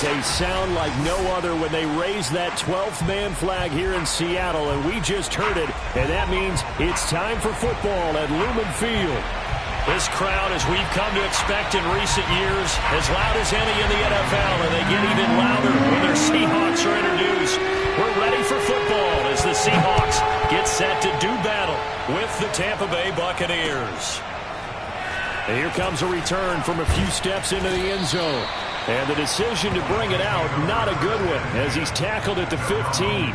was a sound like no other when they raised that 12th man flag here in Seattle, and we just heard it, and that means it's time for football at Lumen Field. This crowd, as we've come to expect in recent years, as loud as any in the NFL, and they get even louder when their Seahawks are introduced. We're ready for football as the Seahawks get set to do battle with the Tampa Bay Buccaneers. And here comes a return from a few steps into the end zone. And the decision to bring it out, not a good one, as he's tackled at the 15.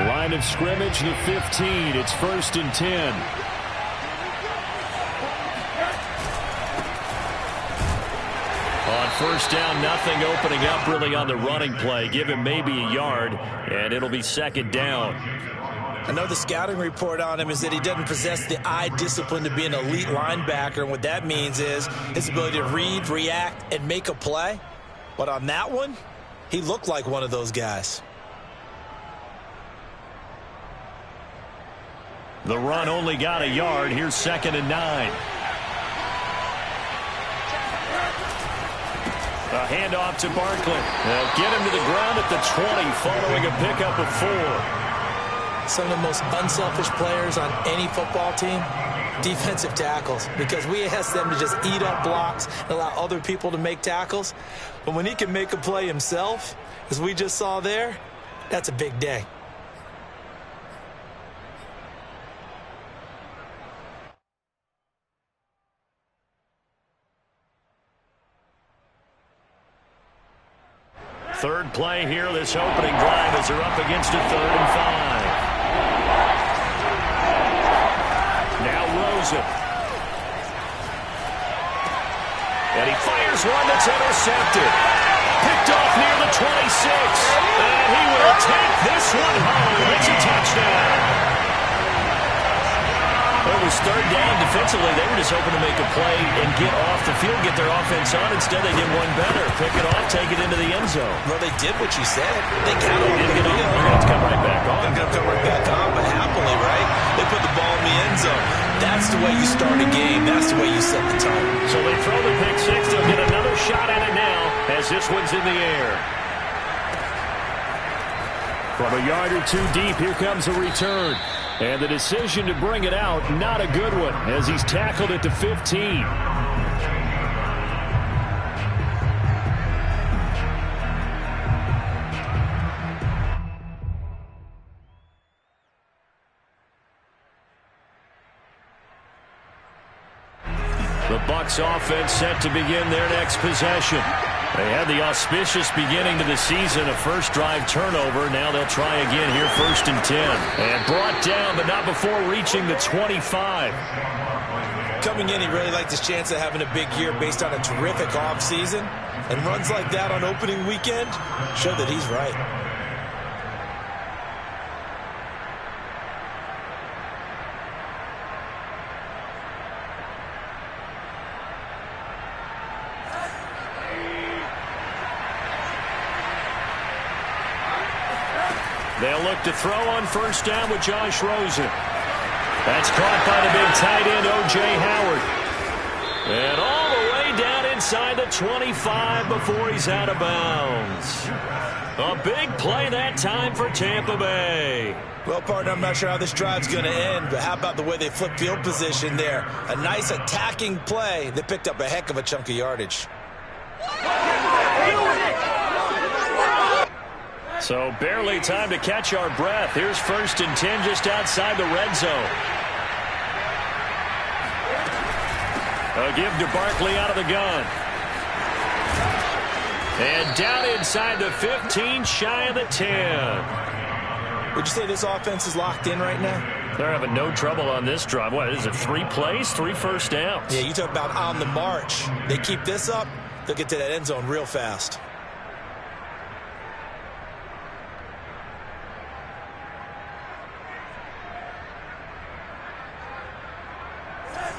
Line of scrimmage, the 15. It's 1st and 10. On first down, nothing opening up really on the running play. Give him maybe a yard, and it'll be 2nd down. I know the scouting report on him is that he doesn't possess the eye discipline to be an elite linebacker, and what that means is his ability to read, react, and make a play. But on that one, he looked like one of those guys. The run only got a yard. Here's 2nd and 9. A handoff to Barkley. They'll get him to the ground at the 20 following a pickup of 4. Some of the most unselfish players on any football team, defensive tackles, because we ask them to just eat up blocks and allow other people to make tackles. But when he can make a play himself, as we just saw there, that's a big day. Third play here, this opening drive as they're up against a 3rd and 5. Now Rosen. And he fires one that's intercepted. Picked off near the 26. And he will take this one home. It's a touchdown. It was 3rd down. Defensively, they were just hoping to make a play and get off the field, get their offense on. Instead, they did one better. Pick it off, take it into the end zone. Well, they did what you said. They counted on get on. They're going to come right back on. They're going to come right back on, but happily, right? They put the ball in the end zone. That's the way you start a game. That's the way you set the tone. So they throw the pick 6. They'll get another shot at it now as this one's in the air. From a yard or 2 deep, here comes a return. And the decision to bring it out, not a good one, as he's tackled at the 15. The Bucs offense set to begin their next possession. They had the auspicious beginning to the season, a first drive turnover. Now they'll try again here, 1st and 10. And brought down, but not before reaching the 25. Coming in, he really liked his chance of having a big year based on a terrific offseason. And runs like that on opening weekend show that he's right. They'll look to throw on first down with Josh Rosen. That's caught by the big tight end, O.J. Howard. And all the way down inside the 25 before he's out of bounds. A big play that time for Tampa Bay. Well, partner, I'm not sure how this drive's going to end, but how about the way they flip field position there? A nice attacking play that picked up a heck of a chunk of yardage. So barely time to catch our breath. Here's 1st and 10 just outside the red zone. A give to Barkley out of the gun. And down inside the 15, shy of the 10. Would you say this offense is locked in right now? They're having no trouble on this drive. What is it, 3 plays, 3 first downs? Yeah, you talk about on the march. They keep this up, they'll get to that end zone real fast.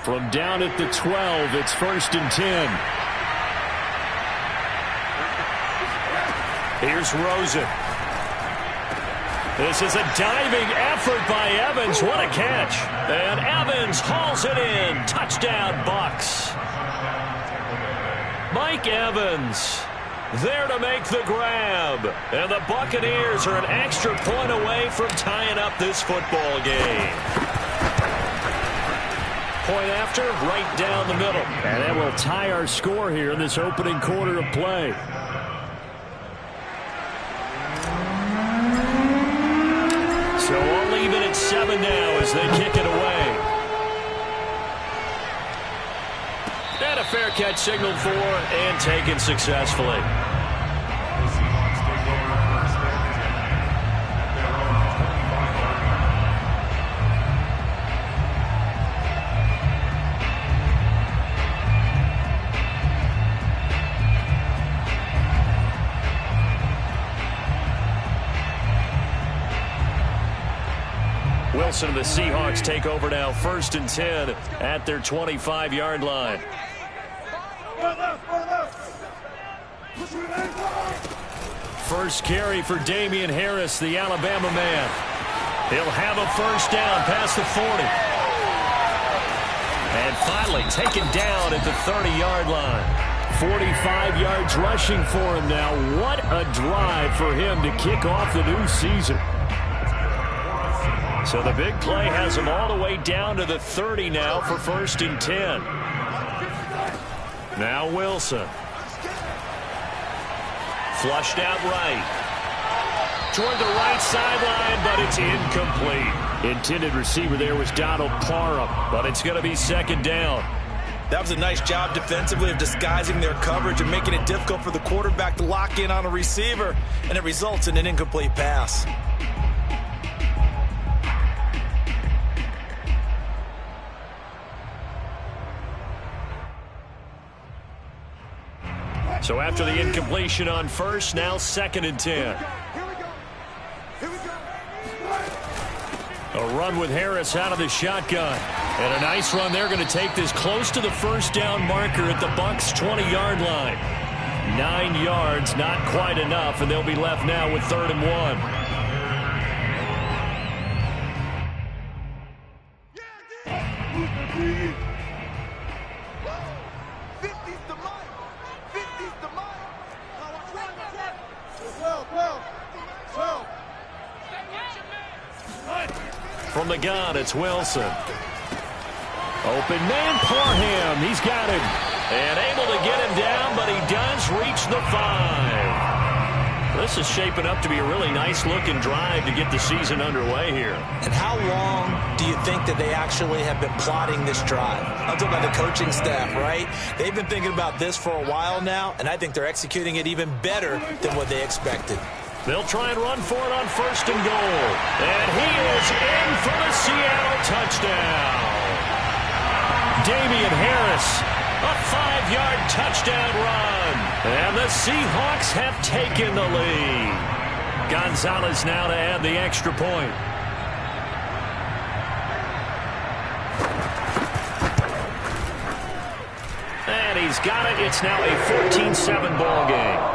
From down at the 12, it's 1st and 10. Here's Rosen. This is a diving effort by Evans. What a catch. And Evans hauls it in. Touchdown, Bucks. Mike Evans there to make the grab. And the Buccaneers are an extra point away from tying up this football game. Point after, right down the middle. And that will tie our score here in this opening quarter of play. So all even at 7 now as they kick it away. And a fair catch signaled for and taken successfully. Wilson and the Seahawks take over now, 1st and 10 at their 25-yard line. First carry for Damian Harris, the Alabama man. He'll have a first down past the 40. And finally taken down at the 30-yard line. 45 yards rushing for him now. What a drive for him to kick off the new season. So the big play has him all the way down to the 30 now for 1st and 10. Now Wilson. Flushed out right. Toward the right sideline, but it's incomplete. Intended receiver there was Donald Parham, but it's going to be 2nd down. That was a nice job defensively of disguising their coverage and making it difficult for the quarterback to lock in on a receiver, and it results in an incomplete pass. So after the incompletion on first, now 2nd and 10. A run with Harris out of the shotgun. And a nice run. They're going to take this close to the first down marker at the Bucs' 20-yard line. 9 yards, not quite enough, and they'll be left now with 3rd and 1. From the gun, it's Wilson. Open man, Parham. He's got him. And able to get him down, but he does reach the 5. This is shaping up to be a really nice-looking drive to get the season underway here. And how long do you think that they actually have been plotting this drive? I'm talking about the coaching staff, right? They've been thinking about this for a while now, and I think they're executing it even better than what they expected. They'll try and run for it on 1st and goal. And he is in for the Seattle touchdown. Damian Harris, a 5-yard touchdown run. And the Seahawks have taken the lead. Gonzalez now to add the extra point. And he's got it. It's now a 14-7 ball game.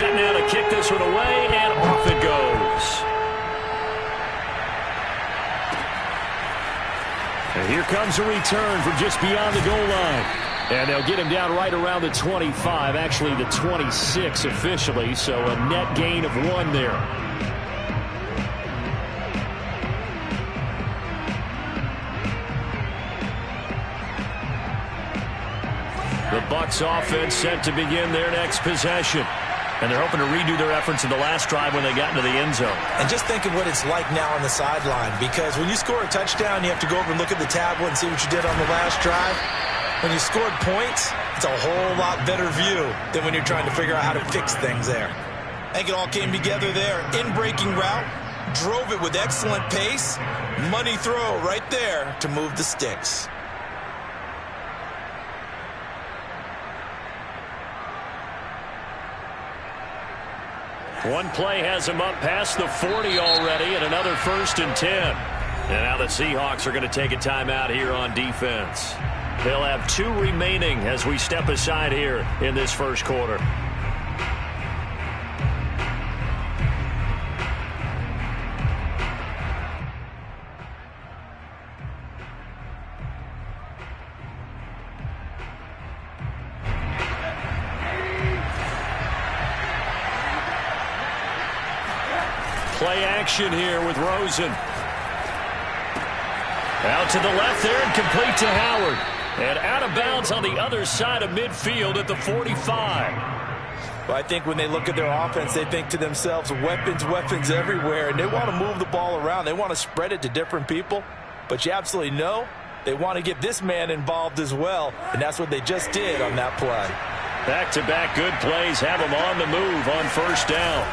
Now to kick this one away, and off it goes. And here comes a return from just beyond the goal line. And they'll get him down right around the 25, actually the 26 officially, so a net gain of 1 there. The Bucs offense set to begin their next possession. And they're hoping to redo their efforts in the last drive when they got into the end zone. And just think of what it's like now on the sideline, because when you score a touchdown, you have to go over and look at the tablet and see what you did on the last drive. When you scored points, it's a whole lot better view than when you're trying to figure out how to fix things there. I think it all came together there. In-breaking route, drove it with excellent pace. Money throw right there to move the sticks. One play has him up past the 40 already, and another 1st and 10. And now the Seahawks are going to take a timeout here on defense. They'll have 2 remaining as we step aside here in this first quarter. Play action here with Rosen. Out to the left there and complete to Howard. And out of bounds on the other side of midfield at the 45. Well, I think when they look at their offense, they think to themselves, weapons, weapons everywhere. And they want to move the ball around. They want to spread it to different people. But you absolutely know they want to get this man involved as well. And that's what they just did on that play. Back-to-back good plays have them on the move on first down.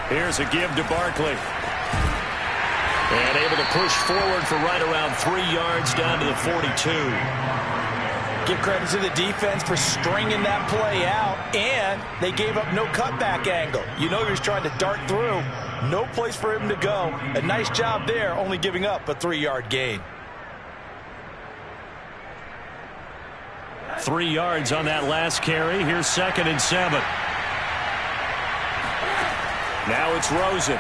Here's a give to Barkley. And able to push forward for right around 3 yards down to the 42. Give credit to the defense for stringing that play out, and they gave up no cutback angle. You know he was trying to dart through. No place for him to go. A nice job there, only giving up a 3-yard gain. 3 yards on that last carry. Here's 2nd and 7. Now it's Rosen.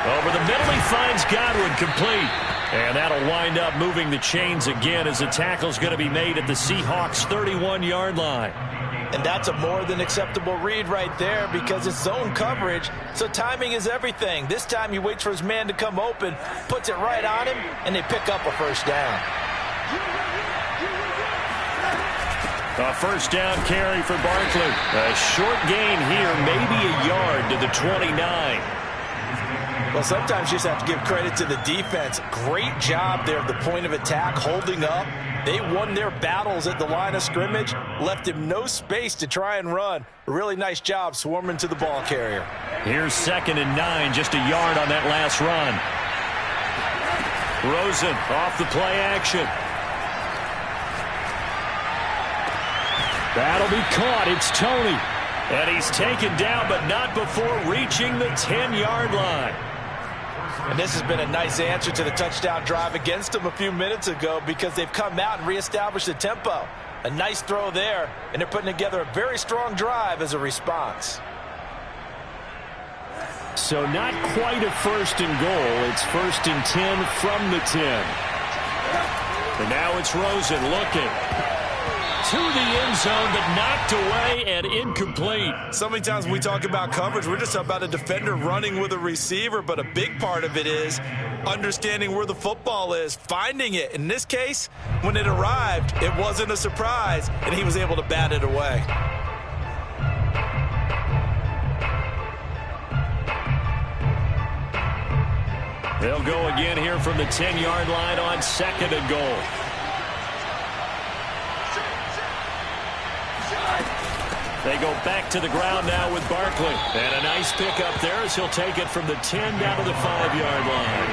Over the middle, he finds Godwin complete. And that'll wind up moving the chains again as the tackle's going to be made at the Seahawks' 31-yard line. And that's a more than acceptable read right there because it's zone coverage, so timing is everything. This time he waits for his man to come open, puts it right on him, and they pick up a first down. A first down carry for Barkley. A short gain here, maybe a yard to the 29. Well, sometimes you just have to give credit to the defense. Great job there at the point of attack, holding up. They won their battles at the line of scrimmage, left him no space to try and run. A really nice job swarming to the ball carrier. Here's 2nd and 9, just a yard on that last run. Rosen off the play action. That'll be caught. It's Toney. And he's taken down, but not before reaching the 10-yard line. And this has been a nice answer to the touchdown drive against them a few minutes ago because they've come out and reestablished the tempo. A nice throw there, and they're putting together a very strong drive as a response. So not quite a 1st and goal. It's 1st and 10 from the 10. And now it's Rosen looking to the end zone, but knocked away and incomplete. So many times when we talk about coverage, we're just about a defender running with a receiver, but a big part of it is understanding where the football is, finding it. In this case, when it arrived, it wasn't a surprise, and he was able to bat it away. They'll go again here from the 10-yard line on 2nd and goal. They go back to the ground now with Barkley. And a nice pickup there as he'll take it from the 10 down to the 5-yard line.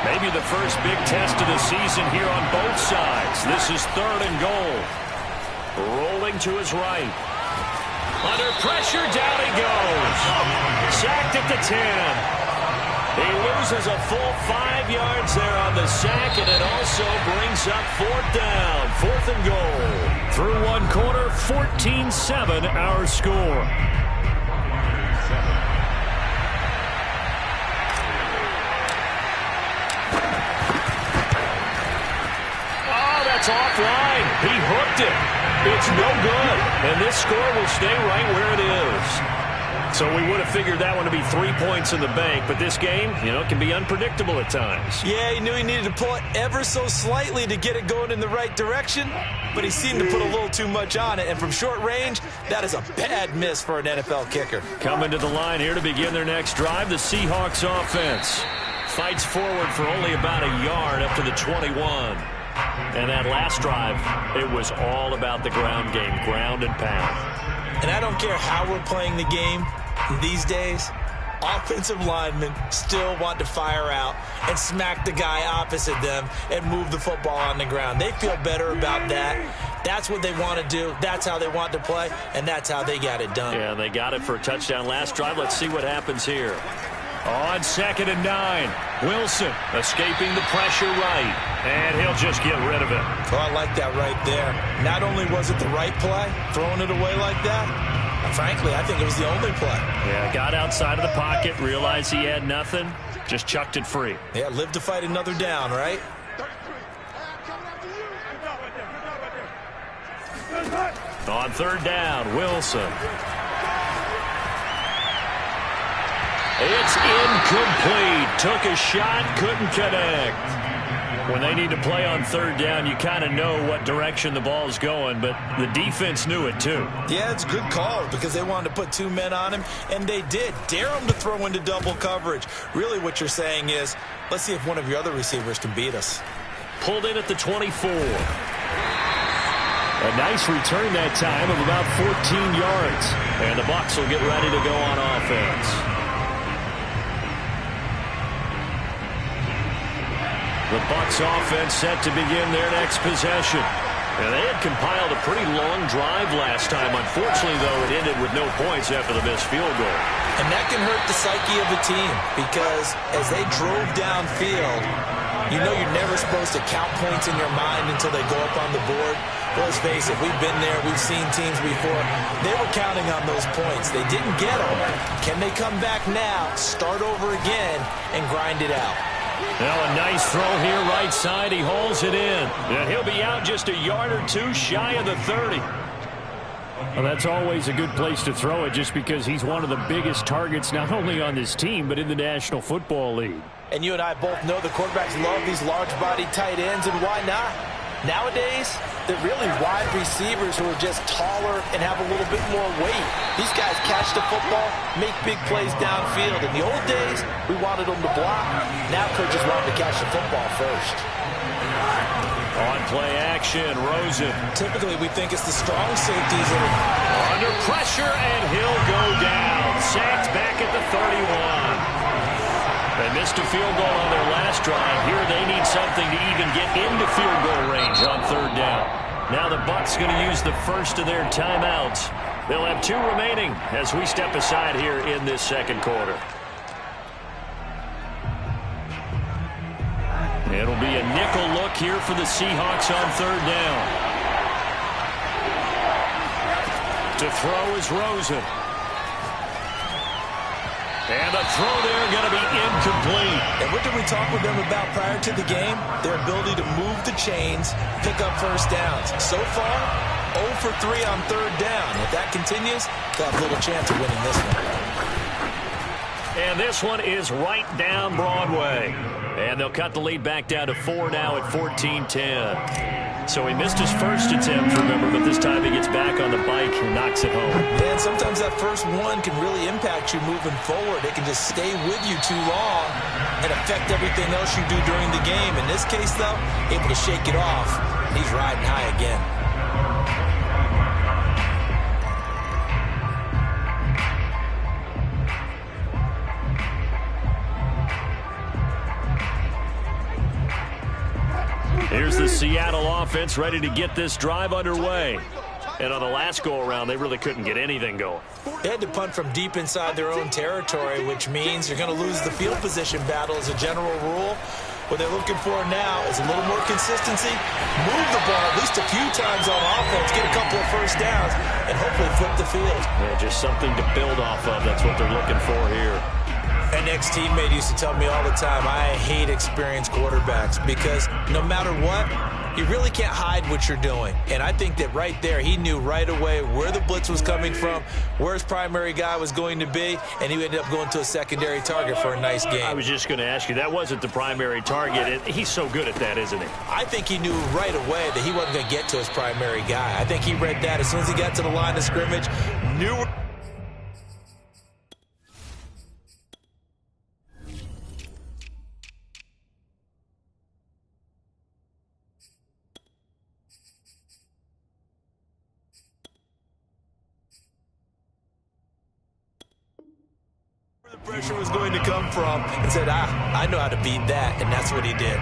Maybe the first big test of the season here on both sides. This is 3rd and goal. Rolling to his right. Under pressure, down he goes. Sacked at the 10. He loses a full 5 yards there on the sack, and it also brings up 4th down. 4th and goal. Through one quarter, 14-7 our score. Oh, that's offline. He hooked it. It's no good. And this score will stay right where it is. So we would have figured that one to be 3 points in the bank, but this game, can be unpredictable at times. Yeah, he knew he needed to pull it ever so slightly to get it going in the right direction, but he seemed to put a little too much on it, and from short range, that is a bad miss for an NFL kicker. Coming to the line here to begin their next drive, the Seahawks offense fights forward for only about a yard up to the 21. And that last drive, it was all about the ground game, ground and pound. And I don't care how we're playing the game these days, offensive linemen still want to fire out and smack the guy opposite them and move the football on the ground. They feel better about that. That's what they want to do. That's how they want to play, and that's how they got it done. Yeah, they got it for a touchdown last drive. Let's see what happens here. On 2nd and 9, Wilson escaping the pressure right, and he'll just get rid of it. Oh, I like that right there. Not only was it the right play, throwing it away like that, frankly, I think it was the only play. Yeah, got outside of the pocket, realized he had nothing, just chucked it free. Yeah, live to fight another down, right? On 3rd down, Wilson. It's incomplete. Took a shot, couldn't connect. When they need to play on 3rd down, you kind of know what direction the ball's going, but the defense knew it too. Yeah, it's a good call because they wanted to put 2 men on him, and they did. Dare him to throw into double coverage. Really what you're saying is, let's see if one of your other receivers can beat us. Pulled in at the 24. A nice return that time of about 14 yards. And the Bucs will get ready to go on offense. The Bucs offense set to begin their next possession. And they had compiled a pretty long drive last time. Unfortunately, though, it ended with no points after the missed field goal. And that can hurt the psyche of a team because as they drove downfield, you know you're never supposed to count points in your mind until they go up on the board. Well, let's face it, we've been there, we've seen teams before. They were counting on those points. They didn't get them. Can they come back now, start over again, and grind it out? Now a nice throw here right side. He hauls it in. And he'll be out just a yard or two shy of the 30. Well, that's always a good place to throw it just because he's one of the biggest targets not only on this team but in the National Football League. And you and I both know the quarterbacks love these large-bodied tight ends, and why not? Nowadays, they're really wide receivers who are just taller and have a little bit more weight. These guys catch the football, make big plays downfield. In the old days, we wanted them to block. Now coaches want them to catch the football first. On play action, Rosen. Typically, we think it's the strong safeties that are under pressure, and he'll go down. Sacked back at the 31. They missed a field goal on their last drive. Here they need something to even get into field goal range on 3rd down. Now the Bucs going to use the first of their timeouts. They'll have 2 remaining as we step aside here in this 2nd quarter. It'll be a nickel look here for the Seahawks on 3rd down. To throw is Rosen. And the throw there going to be incomplete. And what did we talk with them about prior to the game? Their ability to move the chains, pick up first downs. So far, 0 for 3 on 3rd down. If that continues, they'll have little chance of winning this one. And this one is right down Broadway. And they'll cut the lead back down to 4 now at 14-10. So he missed his first attempt, remember, but this time he gets back on the bike and knocks it home. Man, sometimes that first one can really impact you moving forward. It can just stay with you too long and affect everything else you do during the game. In this case, though, able to shake it off. He's riding high again. Here's the Seattle offense ready to get this drive underway. And on the last go-around, they really couldn't get anything going. They had to punt from deep inside their own territory, which means you're going to lose the field position battle as a general rule. What they're looking for now is a little more consistency, move the ball at least a few times on offense, get a couple of first downs, and hopefully flip the field. Yeah, just something to build off of. That's what they're looking for here. An ex-teammate used to tell me all the time, I hate experienced quarterbacks because no matter what, you really can't hide what you're doing. And I think that right there, he knew right away where the blitz was coming from, where his primary guy was going to be, and he ended up going to a secondary target for a nice game. I was just going to ask you, that wasn't the primary target. He's so good at that, isn't he? I think he knew right away that he wasn't going to get to his primary guy. I think he read that as soon as he got to the line of scrimmage, knew. The pressure was going to come from, and said, I know how to beat that, and that's what he did.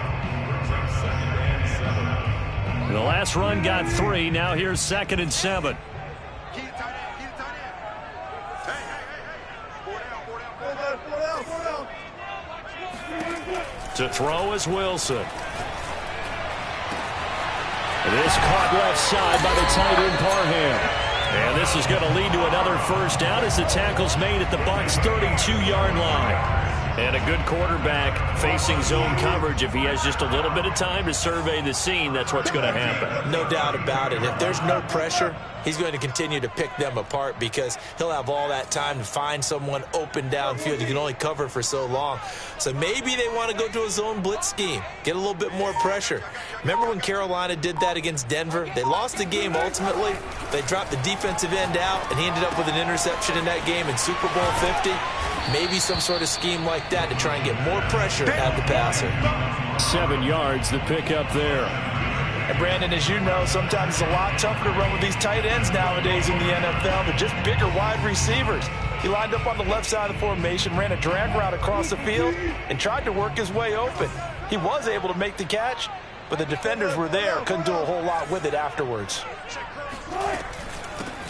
The last run got 3. Now here's 2nd and 7. To throw is Wilson. This caught left side by the tight end Parham. And this is going to lead to another first down as the tackle's made at the Bucs' 32-yard line. And a good quarterback facing zone coverage. If he has just a little bit of time to survey the scene, that's what's going to happen. No doubt about it. If there's no pressure, he's going to continue to pick them apart because he'll have all that time to find someone open downfield. You can only cover for so long. So maybe they want to go to a zone blitz scheme, get a little bit more pressure. Remember when Carolina did that against Denver? They lost the game ultimately. They dropped the defensive end out, and he ended up with an interception in that game in Super Bowl 50. Maybe some sort of scheme like that to try and get more pressure at the passer. 7 yards, the pickup there. And Brandon, as you know, sometimes it's a lot tougher to run with these tight ends nowadays in the NFL. They're just bigger wide receivers. He lined up on the left side of the formation, ran a drag route across the field, and tried to work his way open. He was able to make the catch, but the defenders were there, couldn't do a whole lot with it afterwards.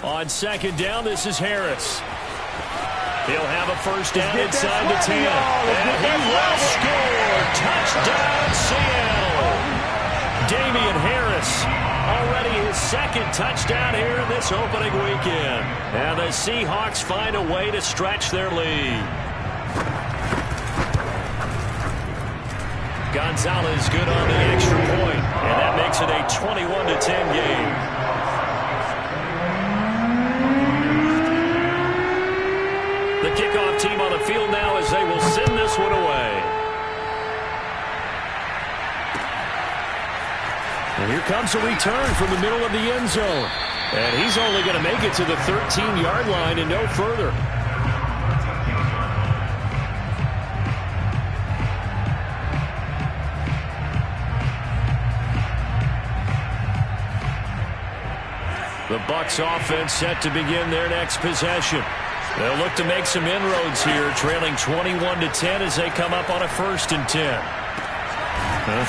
On second down, this is Harris. He'll have a first down inside the 10. And he will score. Touchdown, Seattle. Damian Harris, already his second touchdown here in this opening weekend. And the Seahawks find a way to stretch their lead. Gonzalez good on the extra point, and that makes it a 21-10 game. The kickoff team on the field now as they will send this one away. And here comes a return from the middle of the end zone. And he's only going to make it to the 13-yard line and no further. The Bucs offense set to begin their next possession. They'll look to make some inroads here, trailing 21-10 as they come up on a 1st and 10.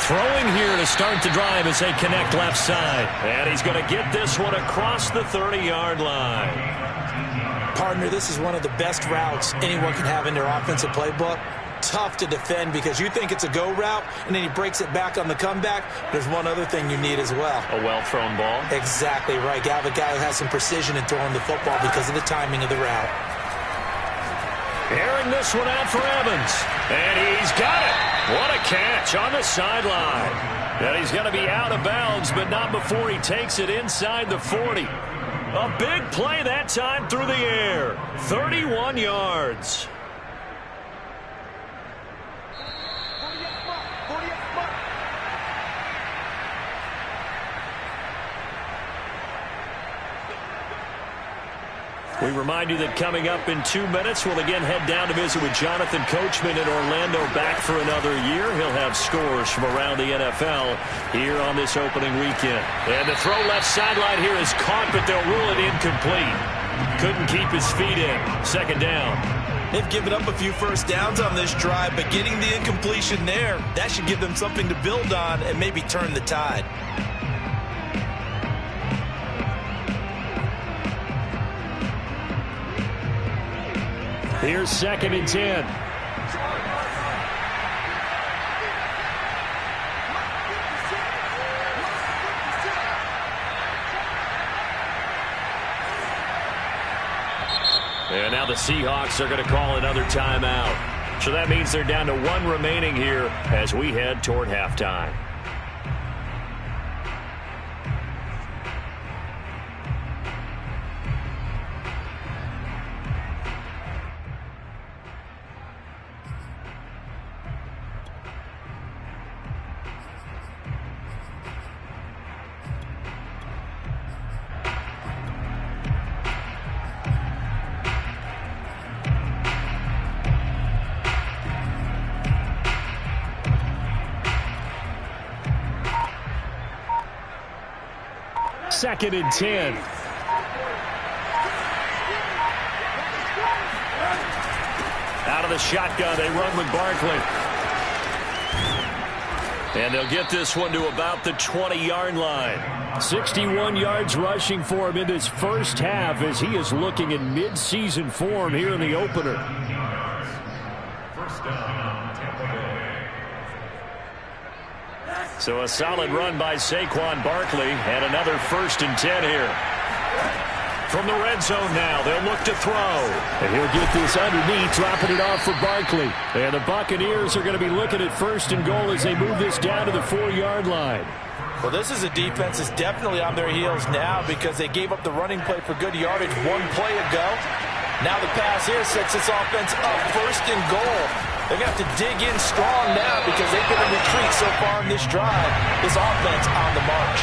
Throwing here to start the drive as they connect left side. And he's going to get this one across the 30-yard line. Partner, this is one of the best routes anyone can have in their offensive playbook. Tough to defend because you think it's a go route, and then he breaks it back on the comeback. There's one other thing you need as well. A well-thrown ball? Exactly right. You have a guy who has some precision in throwing the football because of the timing of the route. Airing this one out for Evans. And he's got it. What a catch on the sideline. And he's going to be out of bounds, but not before he takes it inside the 40. A big play that time through the air. 31 yards. We remind you that coming up in 2 minutes, we'll again head down to visit with Jonathan Coachman in Orlando, back for another year. He'll have scores from around the NFL here on this opening weekend. And the throw left sideline here is caught, but they'll rule it incomplete. Couldn't keep his feet in. 2nd down. They've given up a few first downs on this drive, but getting the incompletion there, that should give them something to build on and maybe turn the tide. Here's 2nd and 10. And now the Seahawks are going to call another timeout. So that means they're down to 1 remaining here as we head toward halftime. Second and 10. Out of the shotgun, they run with Barkley. And they'll get this one to about the 20-yard line. 61 yards rushing for him in this first half as he is looking in mid-season form here in the opener. First down, Tampa Bay. So a solid run by Saquon Barkley and another 1st and 10 here. From the red zone now, they'll look to throw. And he'll get this underneath, dropping it off for Barkley. And the Buccaneers are going to be looking at 1st and goal as they move this down to the 4-yard line. Well, this is a defense that's definitely on their heels now because they gave up the running play for good yardage one play ago. Now the pass here sets this offense up 1st and goal. They're going to have to dig in strong now because they've been in retreat so far in this drive. This offense on the march.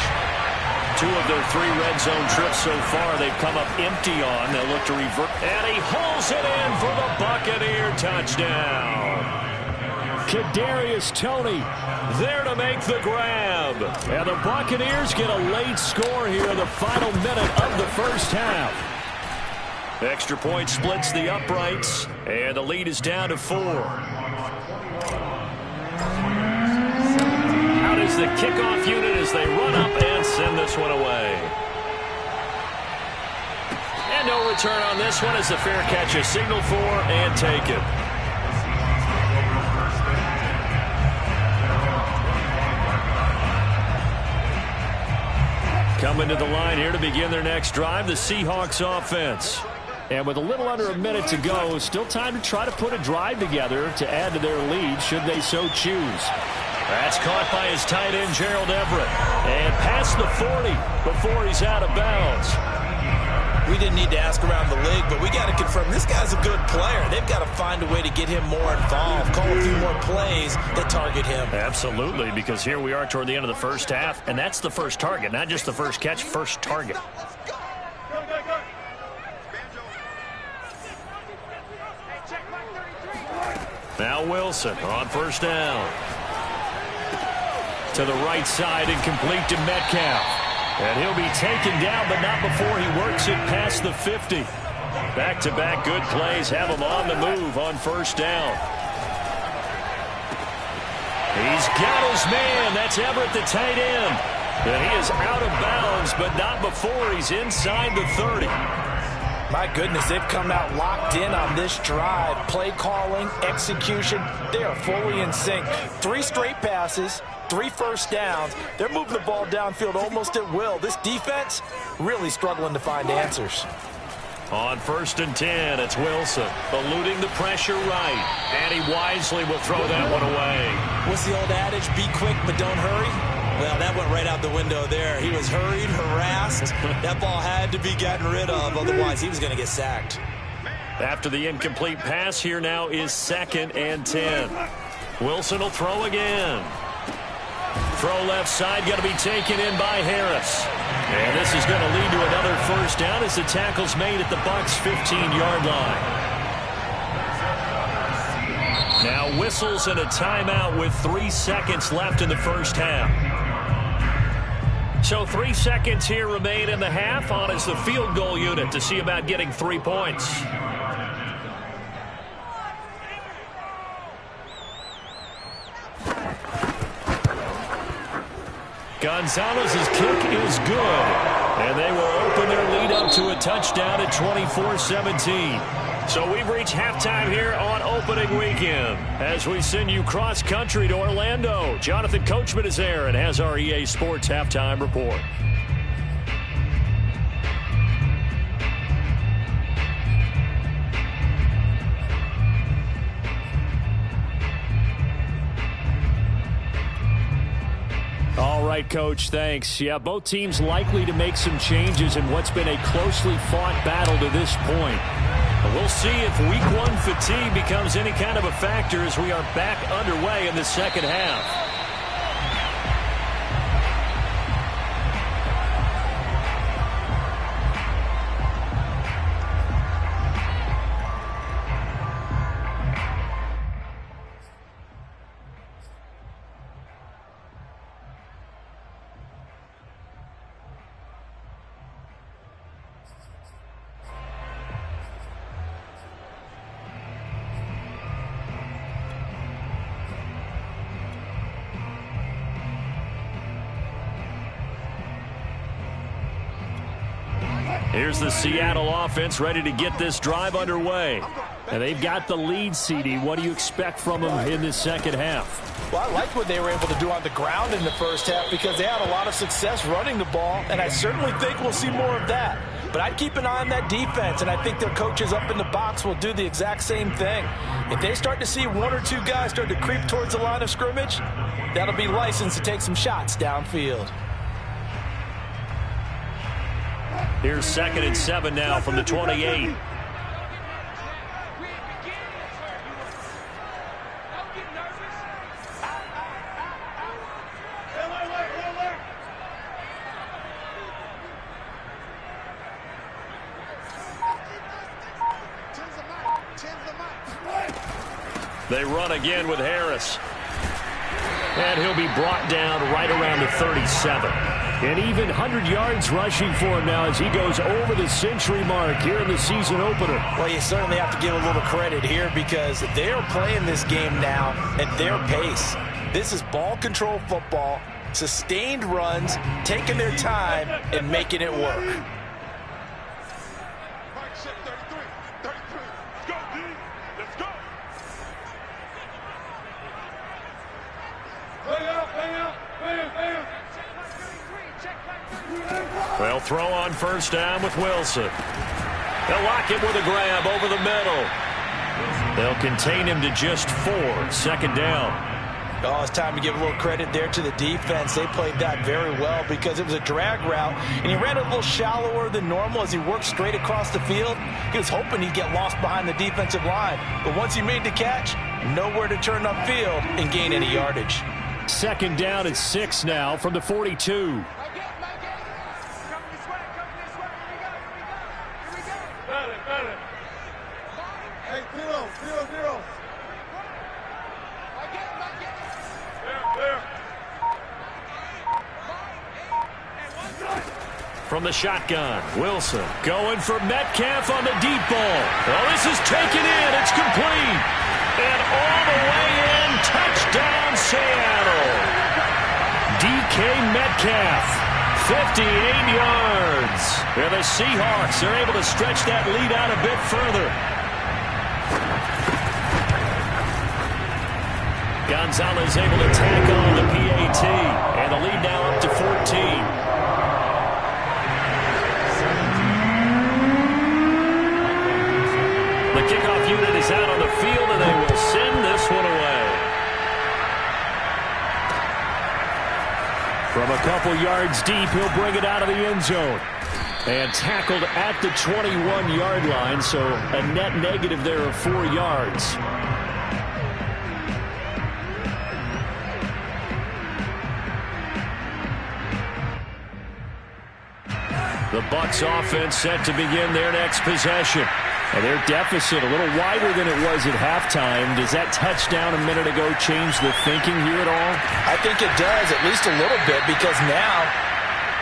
2 of their 3 red zone trips so far they've come up empty on. They'll look to revert. And he hauls it in for the Buccaneer touchdown. Kadarius Toney there to make the grab. And the Buccaneers get a late score here in the final minute of the first half. Extra point splits the uprights, and the lead is down to 4. Out is the kickoff unit as they run up and send this one away. And no return on this one as the fair catch is signaled for and taken. Coming to the line here to begin their next drive, the Seahawks offense. And with a little under a minute to go, still time to try to put a drive together to add to their lead should they so choose. That's caught by his tight end, Gerald Everett. And past the 40 before he's out of bounds. We didn't need to ask around the league, but we got to confirm this guy's a good player. They've got to find a way to get him more involved, call a few more plays that target him. Absolutely, because here we are toward the end of the first half, and that's the first target, not just the first catch, first target. Now Wilson on 1st down. To the right side and complete to Metcalf. And he'll be taken down, but not before he works it past the 50. Back-to-back good plays have him on the move on 1st down. He's got his man. That's Everett, the tight end. And he is out of bounds, but not before he's inside the 30. My goodness, they've come out locked in on this drive. Play calling, execution, they are fully in sync. 3 straight passes, 3 first downs. They're moving the ball downfield almost at will. This defense really struggling to find answers. On 1st and 10, it's Wilson eluding the pressure right. And he wisely will throw that one away. What's the old adage? Be quick, but don't hurry. Well, that went right out the window there. He was hurried, harassed. That ball had to be gotten rid of, otherwise he was going to get sacked. After the incomplete pass, here now is 2nd and 10. Wilson will throw again. Throw left side, going to be taken in by Harris. And this is going to lead to another 1st down as the tackle's made at the Bucs' 15-yard line. Now whistles and a timeout with 3 seconds left in the first half. So 3 seconds here remain in the half. On is the field goal unit to see about getting 3 points. Gonzalez's kick is good. And they will open their lead up to a touchdown at 24-17. So we've reached halftime here on opening weekend. As we send you cross-country to Orlando, Jonathan Coachman is there and has our EA Sports halftime report. All right, Coach, thanks. Yeah, both teams likely to make some changes in what's been a closely fought battle to this point. We'll see if week 1 fatigue becomes any kind of a factor as we are back underway in the second half. Here's the Seattle offense ready to get this drive underway. And they've got the lead, CD. What do you expect from them in this second half? Well, I like what they were able to do on the ground in the first half because they had a lot of success running the ball, and I certainly think we'll see more of that. But I'd keep an eye on that defense, and I think their coaches up in the box will do the exact same thing. If they start to see one or two guys start to creep towards the line of scrimmage, that'll be licensed to take some shots downfield. Here's 2nd and 7 now from the 28. They run again with Harris. And he'll be brought down right around the 37. And even 100 yards rushing for him now as he goes over the century mark here in the season opener. Well, you certainly have to give a little credit here because they're playing this game now at their pace. This is ball control football, sustained runs, taking their time, and making it work. They'll throw on first down with Wilson. They'll lock him with a grab over the middle. They'll contain him to just 4. 2nd down. Oh, it's time to give a little credit there to the defense. They played that very well because it was a drag route, and he ran a little shallower than normal as he worked straight across the field. He was hoping he'd get lost behind the defensive line, but once he made the catch, nowhere to turn upfield and gain any yardage. 2nd down and 6 now from the 42. From the shotgun, Wilson going for Metcalf on the deep ball. Oh, this is taken in. It's complete. And all the way in, touchdown Seattle. DK Metcalf, 58 yards. And the Seahawks are able to stretch that lead out a bit further. Gonzalez able to tackle on the PAT. And the lead now up to 14. The kickoff unit is out on the field, and they will send this one away. From a couple yards deep, he'll bring it out of the end zone. And tackled at the 21-yard line, so a net negative there of 4 yards. The Bucs offense set to begin their next possession. And their deficit a little wider than it was at halftime. Does that touchdown a minute ago change the thinking here at all? I think it does, at least a little bit, because now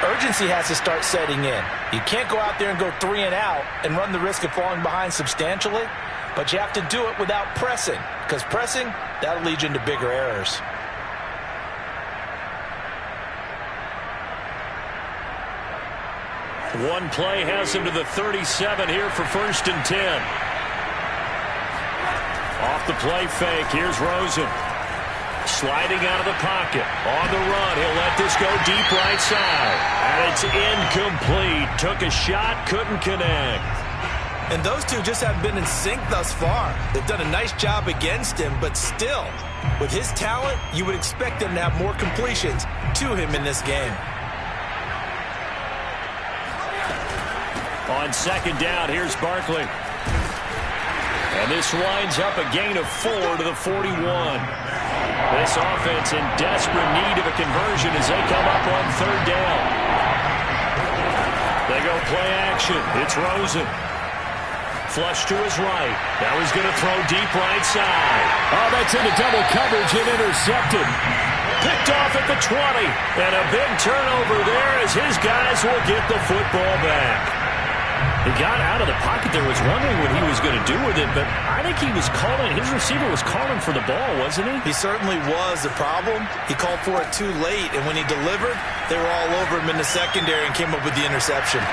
urgency has to start setting in. You can't go out there and go 3 and out and run the risk of falling behind substantially, but you have to do it without pressing, because pressing, that'll lead you into bigger errors. One play has him to the 37 here for 1st and 10. Off the play fake, here's Rosen. Sliding out of the pocket. On the run, he'll let this go deep right side. And it's incomplete. Took a shot, couldn't connect. And those two just haven't been in sync thus far. They've done a nice job against him, but still, with his talent, you would expect them to have more completions to him in this game. On 2nd down, here's Barkley. And this winds up a gain of 4 to the 41. This offense in desperate need of a conversion as they come up on 3rd down. They go play action. It's Rosen. Flush to his right. Now he's going to throw deep right side. Oh, that's into double coverage and intercepted. Picked off at the 20. And a big turnover there as his guys will get the football back. He got out of the pocket there, was wondering what he was going to do with it, but I think he was calling, his receiver was calling for the ball, wasn't he? He certainly was. The problem, he called for it too late, and when he delivered, they were all over him in the secondary and came up with the interception.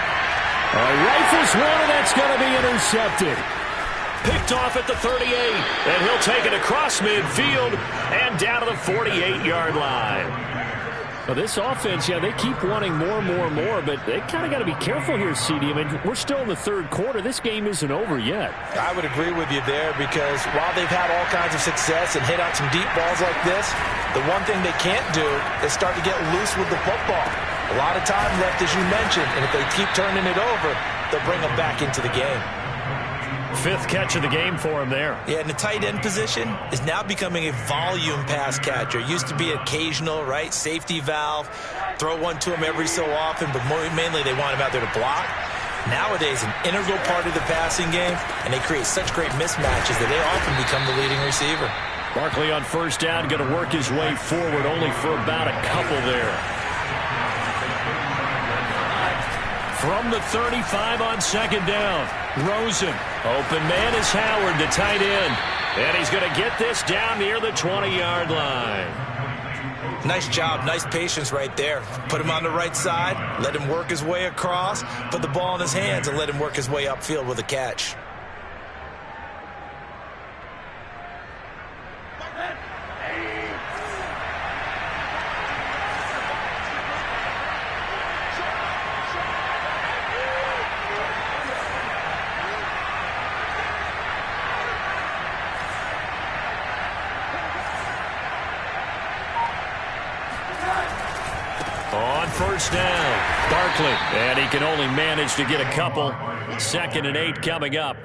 Rifles one, and that's going to be intercepted. Picked off at the 38. And he'll take it across midfield and down to the 48-yard line. Well, this offense, they keep wanting more, but they kind of got to be careful here, CD. I mean, we're still in the third quarter. This game isn't over yet. I would agree with you there because while they've had all kinds of success and hit out some deep balls like this, the one thing they can't do is start to get loose with the football. A lot of time left, as you mentioned, and if they keep turning it over, they'll bring them back into the game. Fifth catch of the game for him there. Yeah, and the tight end position is now becoming a volume pass catcher. Used to be occasional, right? Safety valve. Throw one to him every so often, but mainly they want him out there to block. Nowadays, an integral part of the passing game, and they create such great mismatches that they often become the leading receiver. Barkley on first down, going to work his way forward, only for about a couple there. From the 35 on second down, Rosen. Open man is Howard, the tight end. And he's going to get this down near the 20-yard line. Nice job, nice patience right there. Put him on the right side, let him work his way across, put the ball in his hands, and let him work his way upfield with a catch. First down, Barkley, and he can only manage to get a couple. 2nd and 8 coming up.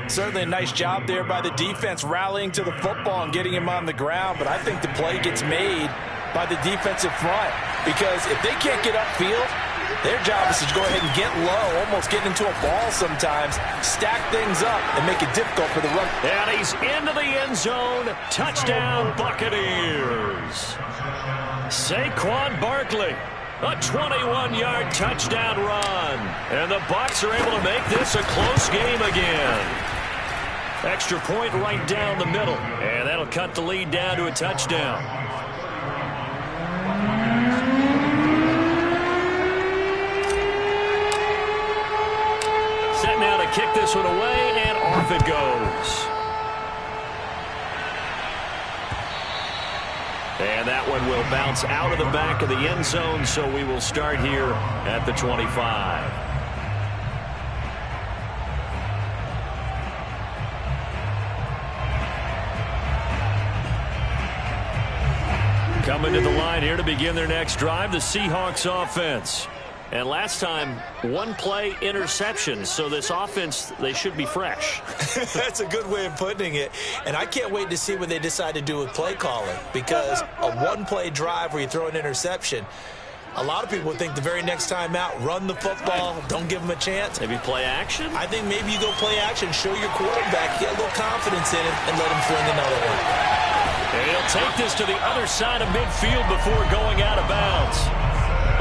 Certainly a nice job there by the defense rallying to the football and getting him on the ground, but I think the play gets made by the defensive front because if they can't get upfield, their job is to go ahead and get low, almost get into a ball sometimes, stack things up, and make it difficult for the run. And he's into the end zone. Touchdown, Buccaneers. Saquon Barkley. A 21-yard touchdown run. And the Bucs are able to make this a close game again. Extra point right down the middle. And that'll cut the lead down to a touchdown. Set now to kick this one away, and off it goes. And that one will bounce out of the back of the end zone, so we will start here at the 25. Coming to the line here to begin their next drive, the Seahawks offense. And last time, one play interception, so this offense, they should be fresh. That's a good way of putting it. And I can't wait to see what they decide to do with play calling, because a one-play drive where you throw an interception, a lot of people think the very next time out, run the football, don't give them a chance. Maybe play action? I think maybe you go play action, show your quarterback, get a little confidence in him, and let him fling another one. And he'll take this to the other side of midfield before going out of bounds.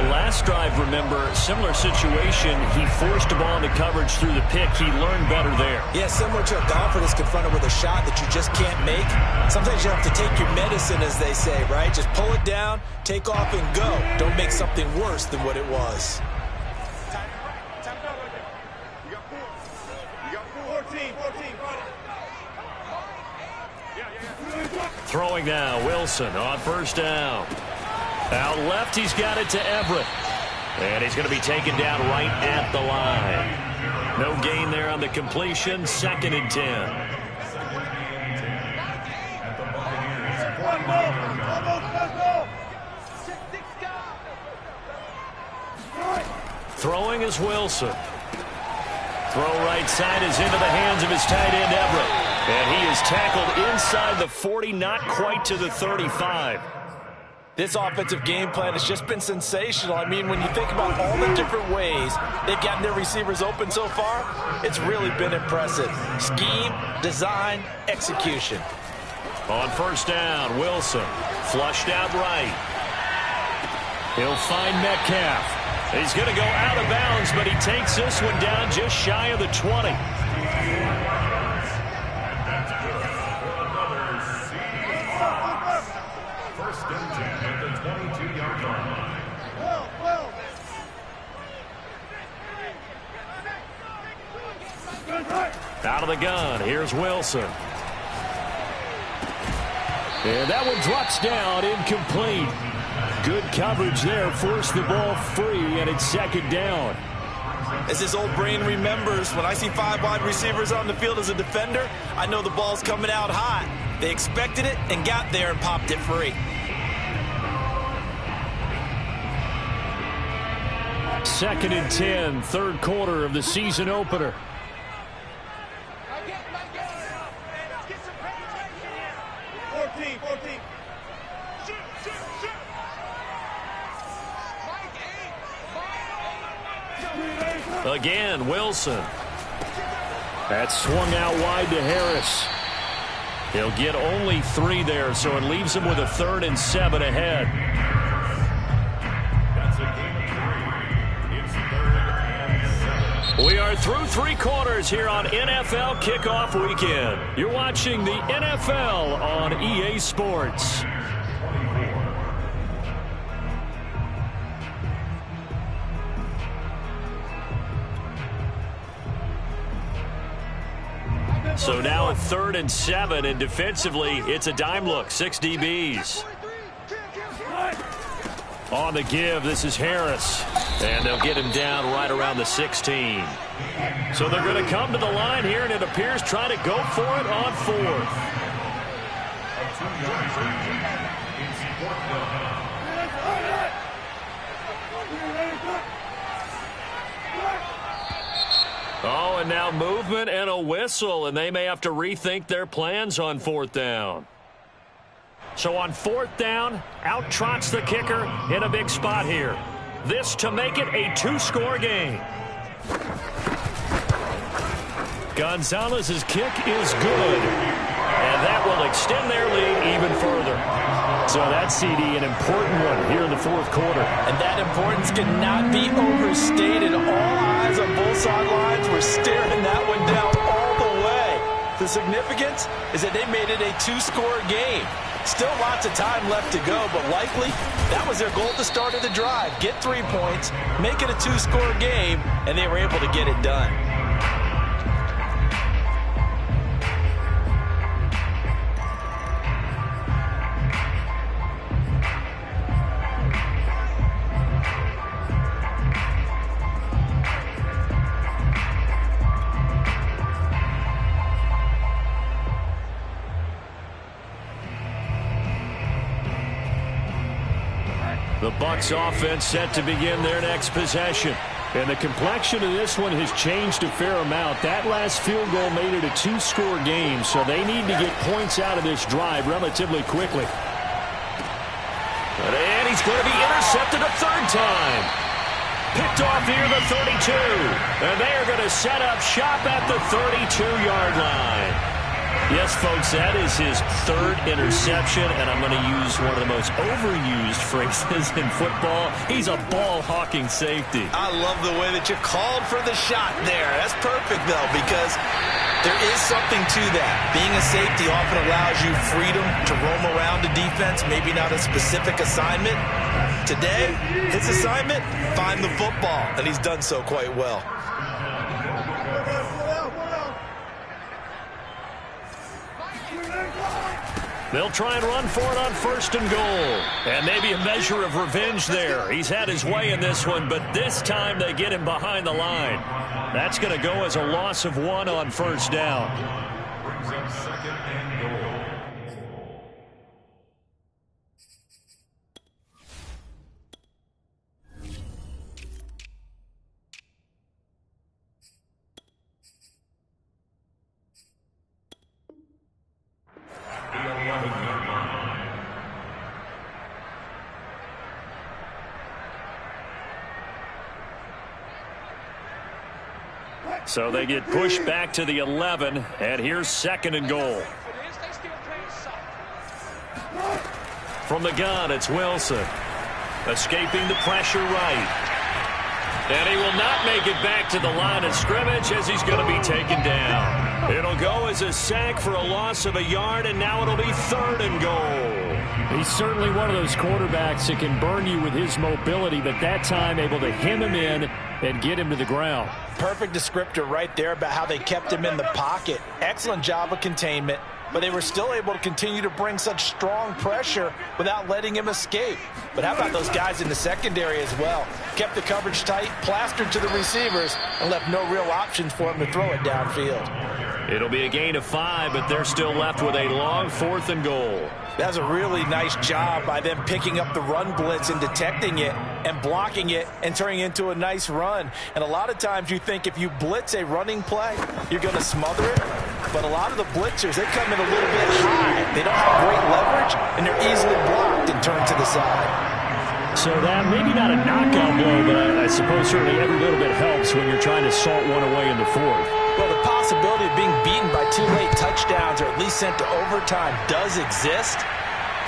Last drive, remember, similar situation. He forced the ball into coverage through the pick. He learned better there. Yeah, similar to a golfer that's confronted with a shot that you just can't make. Sometimes you have to take your medicine, as they say, right? Just pull it down, take off, and go. Don't make something worse than what it was. Throwing now, Wilson on first down. Out left, he's got it to Everett. And he's going to be taken down right at the line. No gain there on the completion. 2nd and 10. Throwing is Wilson. Throw right side is into the hands of his tight end, Everett. And he is tackled inside the 40, not quite to the 35. This offensive game plan has just been sensational. I mean, when you think about all the different ways they've gotten their receivers open so far, it's really been impressive. Scheme, design, execution. On first down, Wilson flushed out right. He'll find Metcalf. He's going to go out of bounds, but he takes this one down just shy of the 20. Out of the gun, here's Wilson. And that one drops down, incomplete. Good coverage there, forced the ball free, and it's second down. As his old brain remembers, when I see 5 wide receivers on the field as a defender, I know the ball's coming out hot. They expected it and got there and popped it free. Second and 10, third quarter of the season opener. Again, Wilson. That's swung out wide to Harris. He'll get only 3 there, so it leaves him with a 3rd and 7 ahead. We are through 3 quarters here on NFL Kickoff Weekend. You're watching the NFL on EA Sports. So now a 3rd and 7, and defensively, it's a dime look, 6 DBs. On the give, this is Harris. And they'll get him down right around the 16. So they're going to come to the line here, and it appears trying to go for it on 4th. Oh, and now movement and a whistle, and they may have to rethink their plans on 4th down. So on 4th down, out trots the kicker in a big spot here. This to make it a 2-score game. Gonzalez's kick is good, and that will extend their lead even further. So that's, CD, an important one here in the 4th quarter. And that importance cannot be overstated. All eyes on both sidelines were staring that one down all the way. The significance is that they made it a 2-score game. Still lots of time left to go, but likely that was their goal at the start of the drive. Get 3 points, make it a 2-score game, and they were able to get it done. The Bucs offense set to begin their next possession. And the complexion of this one has changed a fair amount. That last field goal made it a 2-score game, so they need to get points out of this drive relatively quickly. And he's going to be intercepted a 3rd time. Picked off near the 32. And they are going to set up shop at the 32-yard line. Yes, folks, that is his 3rd interception, and I'm going to use one of the most overused phrases in football. He's a ball-hawking safety. I love the way that you called for the shot there. That's perfect, though, because there is something to that. Being a safety often allows you freedom to roam around the defense, maybe not a specific assignment. Today, his assignment, find the football, and he's done so quite well. They'll try and run for it on 1st and goal. And maybe a measure of revenge there. He's had his way in this one, but this time they get him behind the line. That's going to go as a loss of 1 on 1st down. Brings up 2nd and goal. So they get pushed back to the 11, and here's 2nd and goal. From the gun, it's Wilson. Escaping the pressure right. And he will not make it back to the line of scrimmage as he's going to be taken down. It'll go as a sack for a loss of a yard, and now it'll be 3rd and goal. He's certainly one of those quarterbacks that can burn you with his mobility, but that time able to hem him in and get him to the ground. Perfect descriptor right there about how they kept him in the pocket. Excellent job of containment, but they were still able to continue to bring such strong pressure without letting him escape. But how about those guys in the secondary as well? Kept the coverage tight, plastered to the receivers, and left no real options for him to throw it downfield. It'll be a gain of 5, but they're still left with a long 4th and goal. That's a really nice job by them picking up the run blitz and detecting it and blocking it and turning it into a nice run. And a lot of times you think if you blitz a running play, you're going to smother it. But a lot of the blitzers, they come in a little bit high. They don't have great leverage, and they're easily blocked and turned to the side. So that maybe not a knockout blow, but I suppose certainly every little bit helps when you're trying to salt one away in the 4th. Well, the possibility of being beaten by 2 late touchdowns or at least sent to overtime does exist.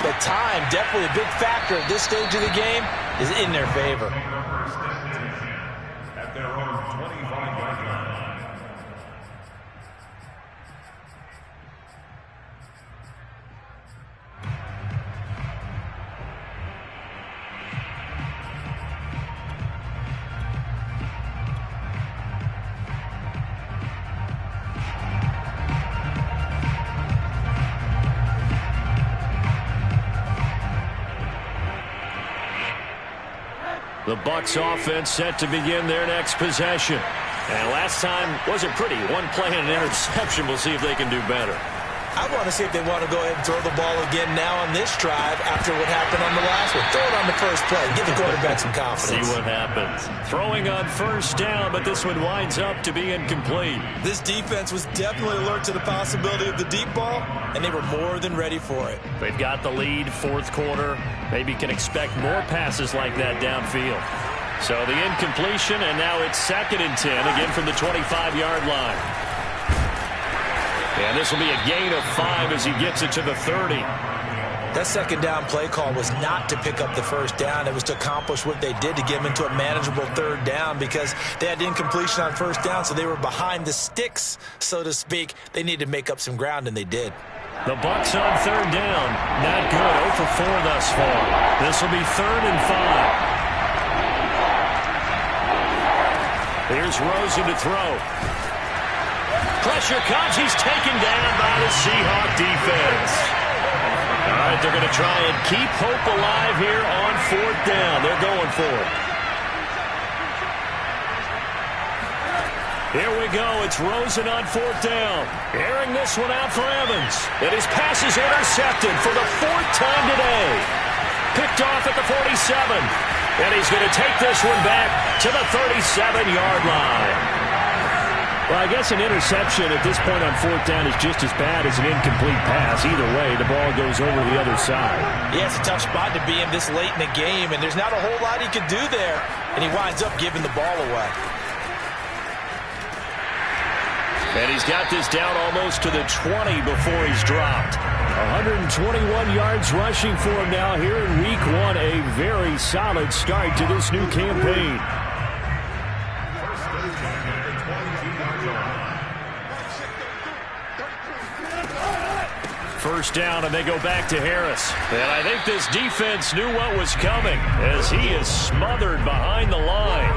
But time, definitely a big factor at this stage of the game, is in their favor. At their own 25-yard line. The Bucs offense set to begin their next possession. And last time wasn't pretty. One play and an interception. We'll see if they can do better. I want to see if they want to go ahead and throw the ball again now on this drive after what happened on the last one. Throw it on the first play. Give the quarterback some confidence. See what happens. Throwing on 1st down, but this one winds up to be incomplete. This defense was definitely alert to the possibility of the deep ball, and they were more than ready for it. They've got the lead, 4th quarter. Maybe can expect more passes like that downfield. So the incompletion, and now it's 2nd and 10, again from the 25-yard line. And this will be a gain of 5 as he gets it to the 30. That 2nd down play call was not to pick up the 1st down. It was to accomplish what they did to get them into a manageable 3rd down because they had incompletion on 1st down, so they were behind the sticks, so to speak. They needed to make up some ground, and they did. The Bucs on 3rd down. Not good. 0 for 4 thus far. This will be 3rd and 5. Here's Rosen to throw. Pressure comes. He's taken down by the Seahawk defense. All right, they're going to try and keep hope alive here on 4th down. They're going for it. Here we go. It's Rosen on 4th down. Airing this one out for Evans. And his pass is intercepted for the 4th time today. Picked off at the 47. And he's going to take this one back to the 37-yard line. Well, I guess an interception at this point on 4th down is just as bad as an incomplete pass. Either way, the ball goes over the other side. Yeah, it's a tough spot to be in this late in the game, and there's not a whole lot he could do there, and he winds up giving the ball away. And he's got this down almost to the 20 before he's dropped. 121 yards rushing for him now here in Week 1. A very solid start to this new campaign. First down, and they go back to Harris. And I think this defense knew what was coming as he is smothered behind the line.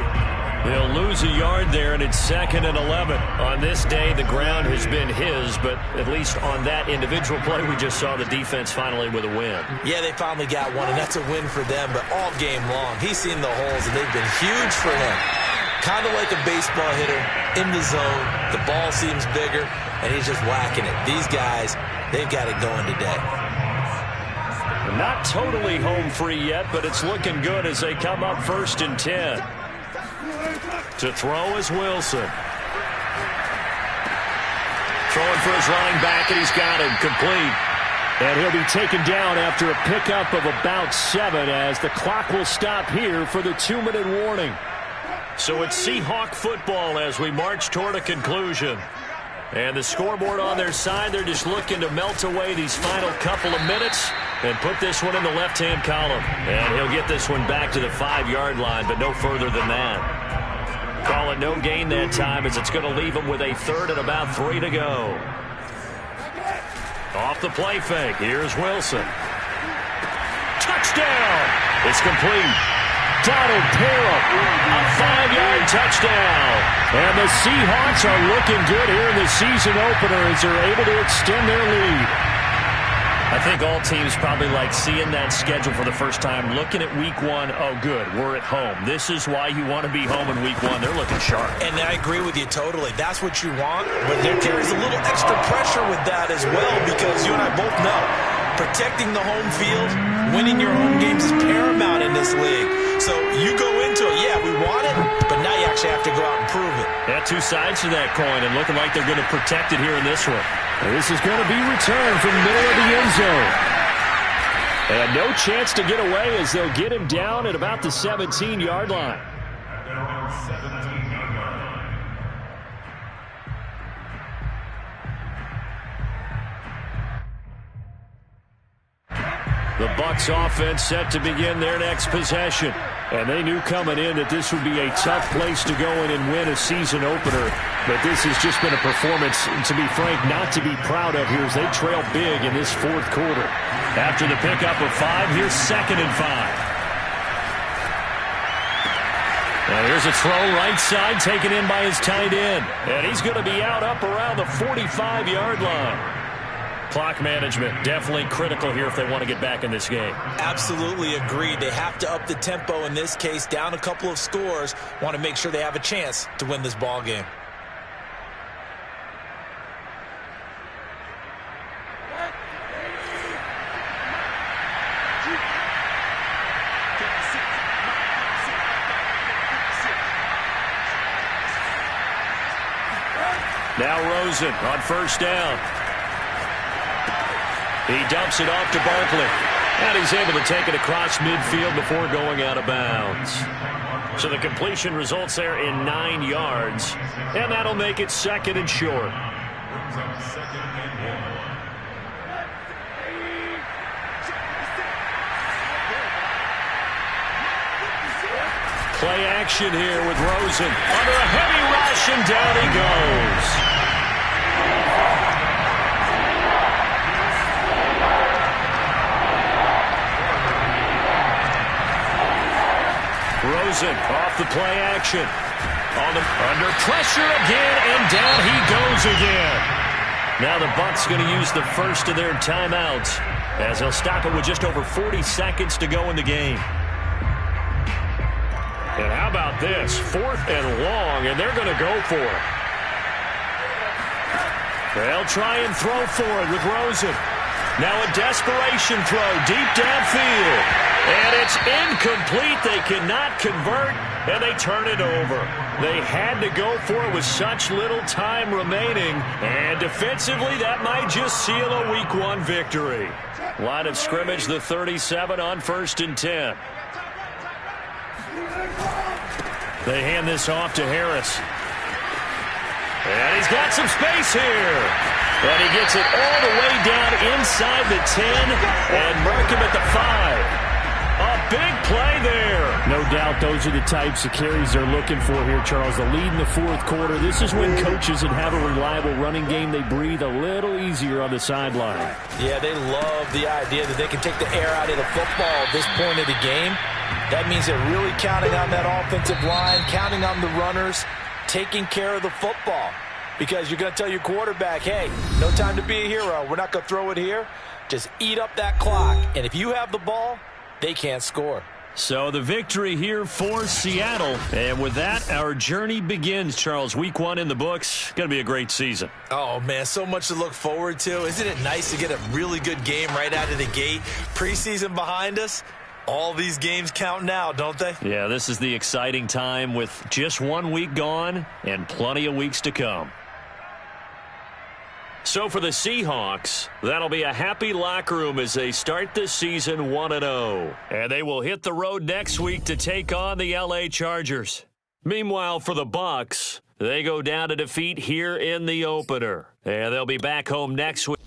They'll lose a yard there, and it's 2nd and 11. On this day, the ground has been his, but at least on that individual play, we just saw the defense finally with a win. Yeah, they finally got one, and that's a win for them, but all game long, he's seen the holes, and they've been huge for him. Kind of like a baseball hitter in the zone. The ball seems bigger, and he's just whacking it. These guys, they've got it going today. Not totally home free yet, but it's looking good as they come up 1st and 10. To throw is Wilson. Throwing for his running back, and he's got him complete. And he'll be taken down after a pickup of about 7 as the clock will stop here for the 2-minute warning. So it's Seahawk football as we march toward a conclusion. And the scoreboard on their side, they're just looking to melt away these final couple of minutes and put this one in the left-hand column. And he'll get this one back to the 5-yard line, but no further than that. Call it no gain that time as it's going to leave him with a 3rd and about 3 to go. Off the play fake. Here's Wilson. Touchdown! It's complete. Donald Parham, a 5-yard touchdown. And the Seahawks are looking good here in the season opener as they're able to extend their lead. I think all teams probably like seeing that schedule for the first time, looking at week one. Oh, good, we're at home. This is why you want to be home in week one. They're looking sharp. And I agree with you totally. That's what you want. But there carries a little extra pressure with that as well, because you and I both know protecting the home field, winning your home games is paramount in this league. So you go into it, yeah, we want it, but now you actually have to go out and prove it. Yeah, two sides to that coin, and looking like they're going to protect it here in this one. This is going to be returned from the middle of the end zone. And no chance to get away as they'll get him down at about the 17-yard line. Down 17-yard line. The Bucs offense set to begin their next possession. And they knew coming in that this would be a tough place to go in and win a season opener. But this has just been a performance, to be frank, not to be proud of here as they trail big in this fourth quarter. After the pickup of 5, here's 2nd and 5. Now here's a throw right side taken in by his tight end. And he's going to be out up around the 45-yard line. Clock management definitely critical here if they want to get back in this game. Absolutely agreed. They have to up the tempo in this case, down a couple of scores. Want to make sure they have a chance to win this ball game. Now Rosen on first down. He dumps it off to Barkley. And he's able to take it across midfield before going out of bounds. So the completion results there in 9 yards. And that'll make it 2nd and short. Play action here with Rosen. Under a heavy rush, and down he goes. Rosen off the play action. Under pressure again, and down he goes again. Now the Bucs going to use the first of their timeouts as they'll stop it with just over 40 seconds to go in the game. And how about this? 4th and long, and they're going to go for it. They'll try and throw for it with Rosen. Now a desperation throw deep downfield. And it's incomplete. They cannot convert, and they turn it over. They had to go for it with such little time remaining. And defensively, that might just seal a Week 1 victory. Line of scrimmage, the 37 on 1st and 10. They hand this off to Harris. And he's got some space here. And he gets it all the way down inside the 10. And Markham at the 5. A big play there. No doubt those are the types of carries they're looking for here, Charles. The lead in the fourth quarter. This is when coaches that have a reliable running game, they breathe a little easier on the sideline. Yeah, they love the idea that they can take the air out of the football at this point of the game. That means they're really counting on that offensive line, counting on the runners, taking care of the football. Because you're going to tell your quarterback, hey, no time to be a hero. We're not going to throw it here. Just eat up that clock. And if you have the ball, they can't score. So the victory here for Seattle. And with that, our journey begins, Charles. Week 1 in the books. Going to be a great season. Oh, man, so much to look forward to. Isn't it nice to get a really good game right out of the gate? Preseason behind us. All these games count now, don't they? Yeah, this is the exciting time with just 1 week gone and plenty of weeks to come. So for the Seahawks, that'll be a happy locker room as they start this season 1-0. And they will hit the road next week to take on the LA Chargers. Meanwhile, for the Bucs, they go down to defeat here in the opener. And they'll be back home next week.